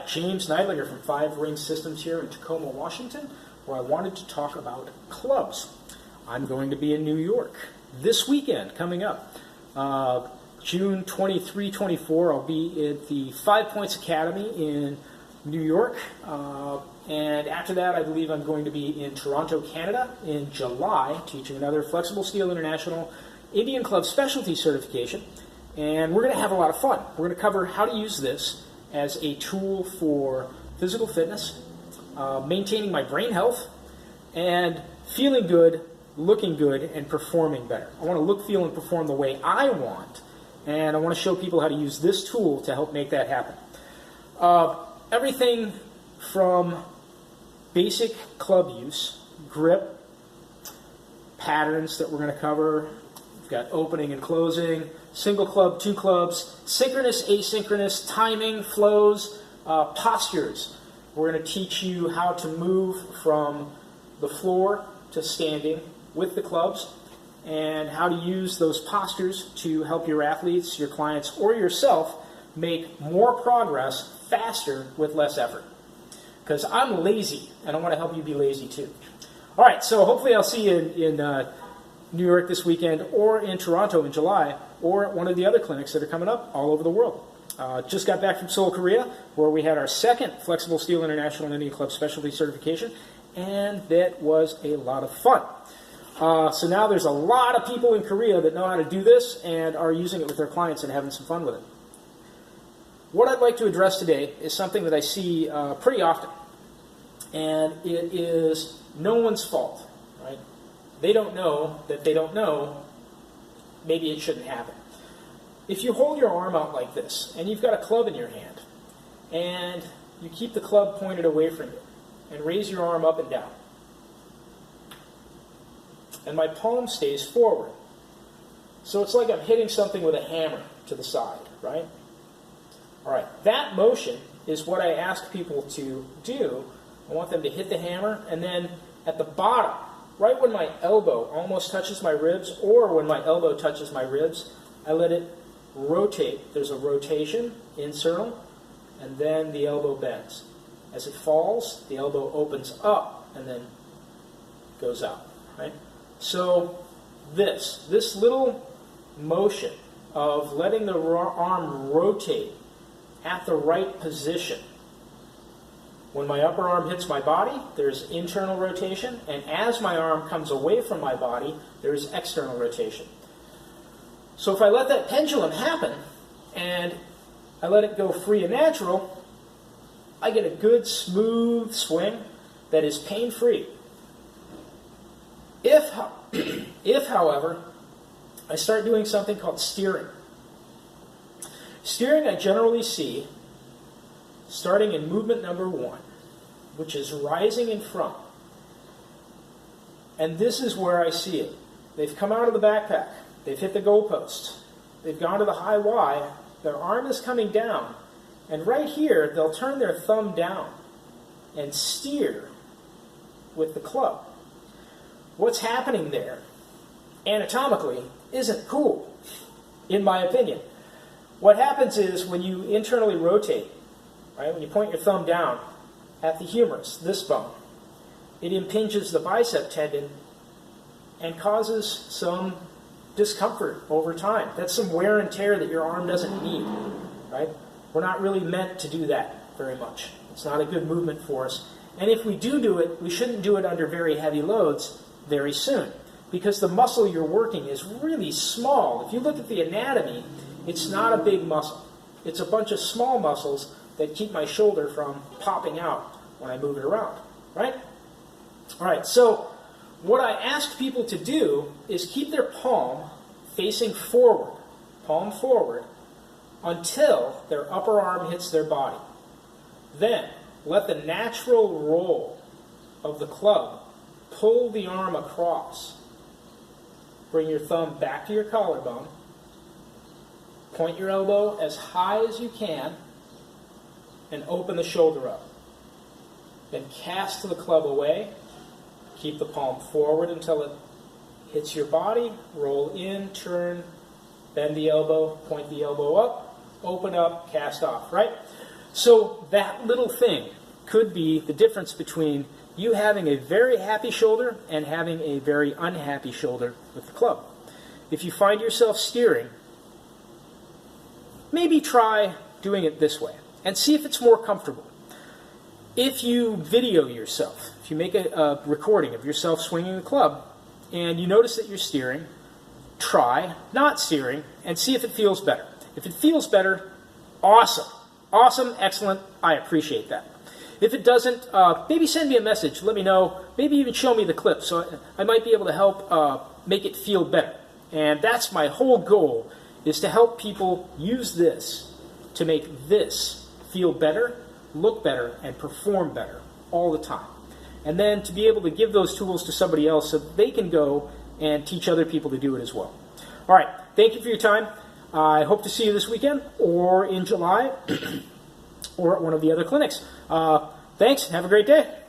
Hi, James Neidlinger from 5 Ring Systems here in Tacoma, Washington, where I wanted to talk about clubs. I'm going to be in New York this weekend coming up. June 23, 24, I'll be at the 5 Points Academy in New York. And after that, I believe I'm going to be in Toronto, Canada in July, teaching another Flexible Steel International Indian Club Specialty Certification. And we're going to have a lot of fun. We're going to cover how to use this as a tool for physical fitness, maintaining my brain health, and feeling good, looking good, and performing better. I want to look, feel, and perform the way I want, and I want to show people how to use this tool to help make that happen. Everything from basic club use, grip, patterns that we're going to cover. We've got opening and closing, single club, 2 clubs, synchronous, asynchronous, timing, flows, postures. We're going to teach you how to move from the floor to standing with the clubs and how to use those postures to help your athletes, your clients, or yourself make more progress faster with less effort. Because I'm lazy, and I want to help you be lazy too. All right, so hopefully I'll see you in New York this weekend, or in Toronto in July, or at one of the other clinics that are coming up all over the world. Just got back from Seoul, Korea, where we had our second Flexible Steel International Indian Club Specialty Certification, and that was a lot of fun. So now there's a lot of people in Korea that know how to do this and are using it with their clients and having some fun with it. What I'd like to address today is something that I see pretty often, and it is no one's fault, right? They don't know that they don't know. Maybe it shouldn't happen. If you hold your arm out like this, and you've got a club in your hand, and you keep the club pointed away from you, and raise your arm up and down, and my palm stays forward. So it's like I'm hitting something with a hammer to the side, right? All right, that motion is what I ask people to do. I want them to hit the hammer, and then at the bottom, right when my elbow almost touches my ribs, or when my elbow touches my ribs, I let it rotate. There's a rotation, internal, and then the elbow bends. As it falls, the elbow opens up and then goes out, right? So this little motion of letting the arm rotate at the right position. When my upper arm hits my body, there's internal rotation, and as my arm comes away from my body, there's external rotation. So if I let that pendulum happen, and I let it go free and natural, I get a good, smooth swing that is pain-free. If, however, I start doing something called steering. Steering I generally see starting in movement number 1, which is rising in front. And this is where I see it. They've come out of the backpack. They've hit the goalpost. They've gone to the high Y. Their arm is coming down. And right here, they'll turn their thumb down and steer with the club. What's happening there, anatomically, isn't cool, in my opinion. What happens is when you internally rotate, right, when you point your thumb down at the humerus, this bone, it impinges the bicep tendon and causes some discomfort over time. That's some wear and tear that your arm doesn't need, right? We're not really meant to do that very much. It's not a good movement for us. And if we do it, we shouldn't do it under very heavy loads very soon, because the muscle you're working is really small. If you look at the anatomy, it's not a big muscle. It's a bunch of small muscles that keep my shoulder from popping out when I move it around, right? All right, so what I ask people to do is keep their palm facing forward, palm forward, until their upper arm hits their body. Then, let the natural roll of the club pull the arm across. Bring your thumb back to your collarbone. Point your elbow as high as you can and open the shoulder up. Then cast the club away. Keep the palm forward until it hits your body. Roll in, turn, bend the elbow, point the elbow up, open up, cast off, right? So that little thing could be the difference between you having a very happy shoulder and having a very unhappy shoulder with the club. If you find yourself steering, maybe try doing it this way and see if it's more comfortable. If you video yourself, if you make a recording of yourself swinging the club and you notice that you're steering, try not steering and see if it feels better. If it feels better, awesome. Awesome, excellent, I appreciate that. If it doesn't, maybe send me a message, let me know, maybe even show me the clip so I might be able to help make it feel better. And that's my whole goal, is to help people use this to make this feel better, look better, and perform better all the time. And then to be able to give those tools to somebody else so they can go and teach other people to do it as well. All right, thank you for your time. I hope to see you this weekend or in July or at one of the other clinics. Thanks. Have a great day.